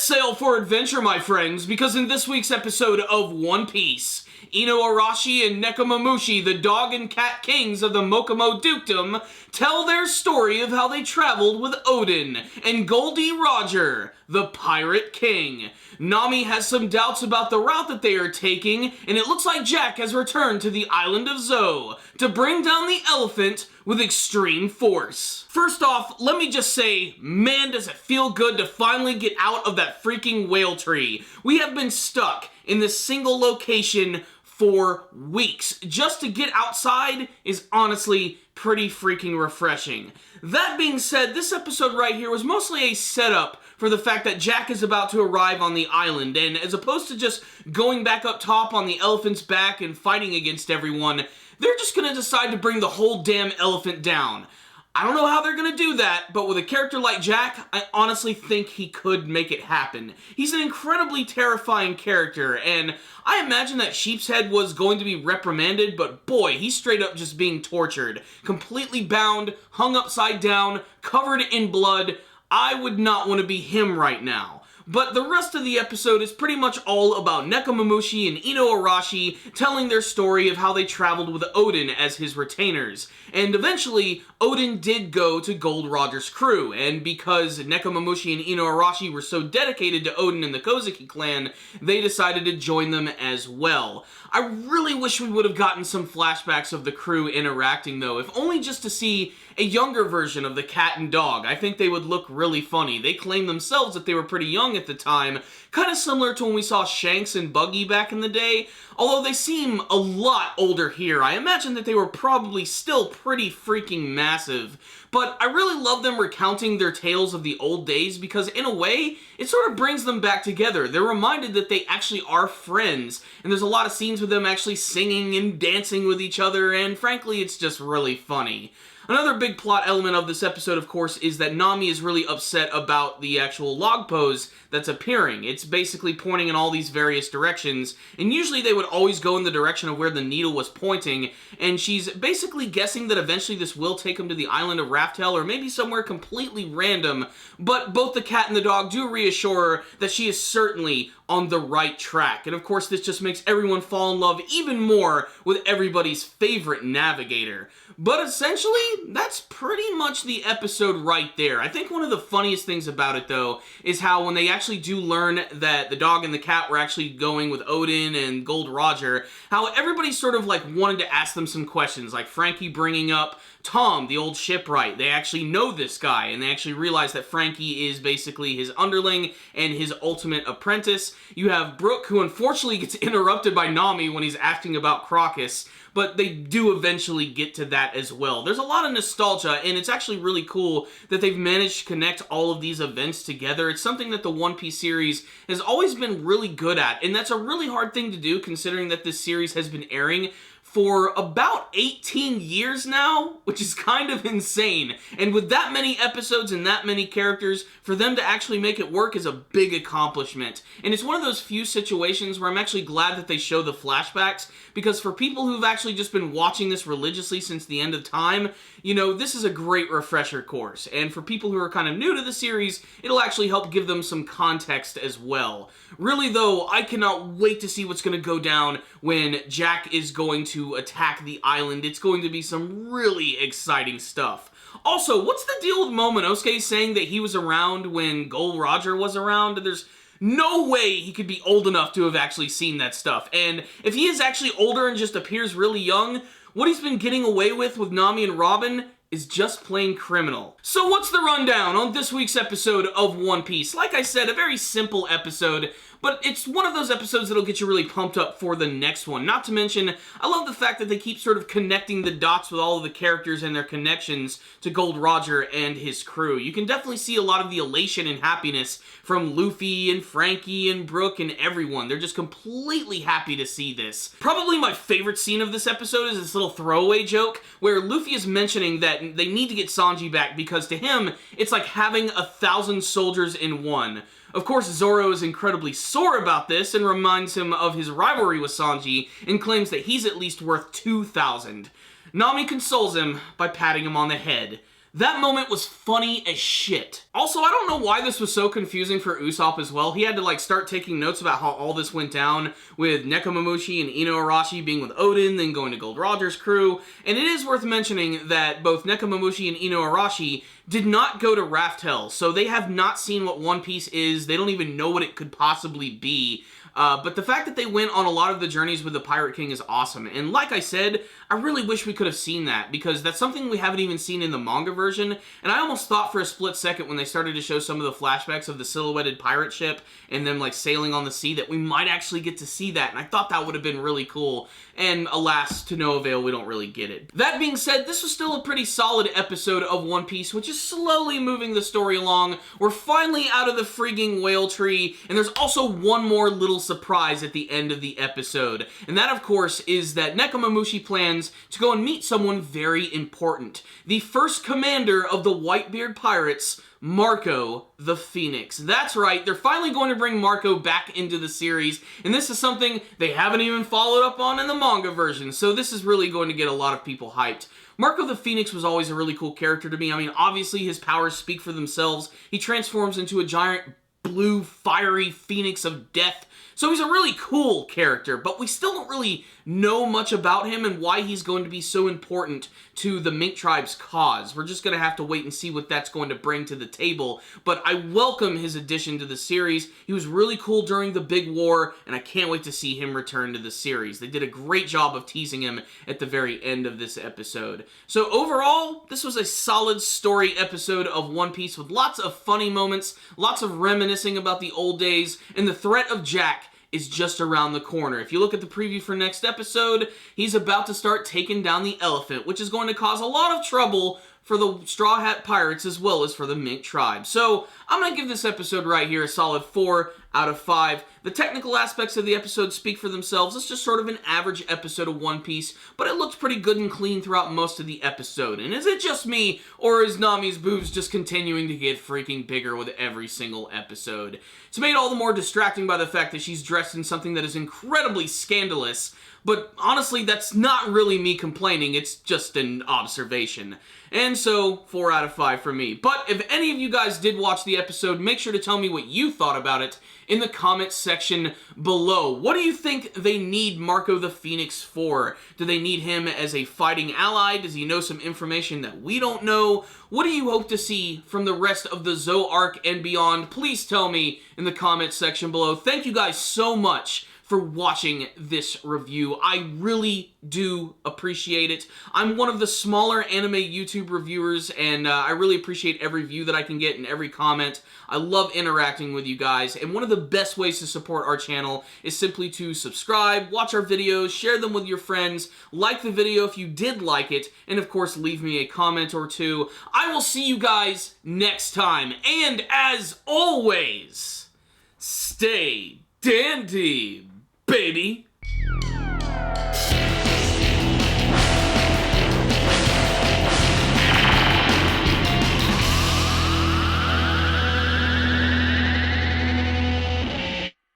sail for adventure, my friends, because in this week's episode of One Piece, Inuarashi and Nekomamushi, the dog and cat kings of the Mokomo Dukedom, tell their story of how they traveled with Oden and Gol D, the Pirate King. Nami has some doubts about the route that they are taking, and it looks like Jack has returned to the island of Zou to bring down the elephant with extreme force. First off, let me just say, man, does it feel good to finally get out of that freaking whale tree. We have been stuck in this single location for weeks. Just to get outside is honestly pretty freaking refreshing. That being said, this episode right here was mostly a setup for the fact that Jack is about to arrive on the island, and as opposed to just going back up top on the elephant's back and fighting against everyone, they're just gonna decide to bring the whole damn elephant down. I don't know how they're gonna do that, but with a character like Jack, I honestly think he could make it happen. He's an incredibly terrifying character, and I imagine that Sheepshead was going to be reprimanded, but boy, he's straight up just being tortured. Completely bound, hung upside down, covered in blood. I would not want to be him right now. But the rest of the episode is pretty much all about Nekomamushi and Inuarashi telling their story of how they traveled with Oden as his retainers. And eventually, Oden did go to Gold Roger's crew, and because Nekomamushi and Inuarashi were so dedicated to Oden and the Kozuki clan, they decided to join them as well. I really wish we would have gotten some flashbacks of the crew interacting though, if only just to see a younger version of the cat and dog. I think they would look really funny. They claim themselves that they were pretty young at the time, kind of similar to when we saw Shanks and Buggy back in the day, although they seem a lot older here. I imagine that they were probably still pretty freaking massive. But I really love them recounting their tales of the old days because in a way, it sort of brings them back together. They're reminded that they actually are friends, and there's a lot of scenes with them actually singing and dancing with each other, and frankly, it's just really funny. Another big plot element of this episode, of course, is that Nami is really upset about the actual log pose that's appearing. It's basically pointing in all these various directions, and usually they would always go in the direction of where the needle was pointing, and she's basically guessing that eventually this will take them to the island of Raftel, or maybe somewhere completely random, but both the cat and the dog do reassure her that she is certainly on the right track. And of course, this just makes everyone fall in love even more with everybody's favorite navigator. But essentially, that's pretty much the episode right there. I think one of the funniest things about it, though, is how when they actually do learn that the dog and the cat were actually going with Oden and Gold Roger, how everybody sort of like wanted to ask them some questions, like Frankie bringing up Tom, the old shipwright. They actually know this guy, and they actually realize that Frankie is basically his underling and his ultimate apprentice. You have Brooke, who unfortunately gets interrupted by Nami when he's asking about Crocus, but they do eventually get to that as well. There's a lot of nostalgia, and it's actually really cool that they've managed to connect all of these events together. It's something that the One Piece series has always been really good at, and that's a really hard thing to do considering that this series has been airing for about 18 years now, which is kind of insane. And with that many episodes and that many characters, for them to actually make it work is a big accomplishment. And it's one of those few situations where I'm actually glad that they show the flashbacks, because for people who've actually just been watching this religiously since the end of time, you know, this is a great refresher course. And for people who are kind of new to the series, it'll actually help give them some context as well. Really though, I cannot wait to see what's going to go down when Jack is going to attack the island. It's going to be some really exciting stuff. Also, what's the deal with Momonosuke saying that he was around when Gold Roger was around? There's no way he could be old enough to have actually seen that stuff. And if he is actually older and just appears really young, what he's been getting away with Nami and Robin is just plain criminal. So what's the rundown on this week's episode of One Piece? Like I said, a very simple episode, but it's one of those episodes that'll get you really pumped up for the next one. Not to mention, I love the fact that they keep sort of connecting the dots with all of the characters and their connections to Gold Roger and his crew. You can definitely see a lot of the elation and happiness from Luffy and Frankie and Brooke and everyone. They're just completely happy to see this. Probably my favorite scene of this episode is this little throwaway joke where Luffy is mentioning that they need to get Sanji back because to him, it's like having 1,000 soldiers in one. Of course, Zoro is incredibly sore about this and reminds him of his rivalry with Sanji and claims that he's at least worth 2,000. Nami consoles him by patting him on the head. That moment was funny as shit. Also, I don't know why this was so confusing for Usopp as well. He had to like start taking notes about how all this went down with Nekomamushi and Inuarashi being with Oden, then going to Gold Roger's crew. And it is worth mentioning that both Nekomamushi and Inuarashi did not go to Raft Hell, so they have not seen what One Piece is. They don't even know what it could possibly be. But the fact that they went on a lot of the journeys with the Pirate King is awesome. And like I said, I really wish we could have seen that, because that's something we haven't even seen in the manga version. And I almost thought for a split second when they started to show some of the flashbacks of the silhouetted pirate ship and them like sailing on the sea that we might actually get to see that. And I thought that would have been really cool. And alas, to no avail, we don't really get it. That being said, this was still a pretty solid episode of One Piece, which is slowly moving the story along. We're finally out of the freaking whale tree, and there's also one more little surprise at the end of the episode. And that, of course, is that Nekomamushi plans to go and meet someone very important. The first commander of the Whitebeard Pirates, Marco the Phoenix. That's right, they're finally going to bring Marco back into the series, and this is something they haven't even followed up on in the manga version, so this is really going to get a lot of people hyped. Marco the Phoenix was always a really cool character to me. I mean, obviously his powers speak for themselves. He transforms into a giant blue, fiery phoenix of death. So he's a really cool character, but we still don't really know much about him and why he's going to be so important to the Mink Tribe's cause. We're just going to have to wait and see what that's going to bring to the table, but I welcome his addition to the series. He was really cool during the Big War, and I can't wait to see him return to the series. They did a great job of teasing him at the very end of this episode. So overall, this was a solid story episode of One Piece with lots of funny moments, lots of reminiscing about the old days, and the threat of Jack is just around the corner. If you look at the preview for next episode, he's about to start taking down the elephant, which is going to cause a lot of trouble for the Straw Hat Pirates as well as for the Mink Tribe. So I'm going to give this episode right here a solid 4 out of 5. The technical aspects of the episode speak for themselves. It's just sort of an average episode of One Piece, but it looked pretty good and clean throughout most of the episode. And is it just me, or is Nami's boobs just continuing to get freaking bigger with every single episode? It's made all the more distracting by the fact that she's dressed in something that is incredibly scandalous, but honestly, that's not really me complaining, it's just an observation. And so, 4 out of 5 for me. But if any of you guys did watch the episode, make sure to tell me what you thought about it in the comments section below. What do you think they need Marco the Phoenix for? Do they need him as a fighting ally? Does he know some information that we don't know? What do you hope to see from the rest of the Zou arc and beyond? Please tell me in the comments section below. Thank you guys so much for watching this review. I really do appreciate it. I'm one of the smaller anime YouTube reviewers, and I really appreciate every view that I can get and every comment. I love interacting with you guys, and one of the best ways to support our channel is simply to subscribe, watch our videos, share them with your friends, like the video if you did like it, and of course leave me a comment or two. I will see you guys next time, and as always, stay dandy, baby.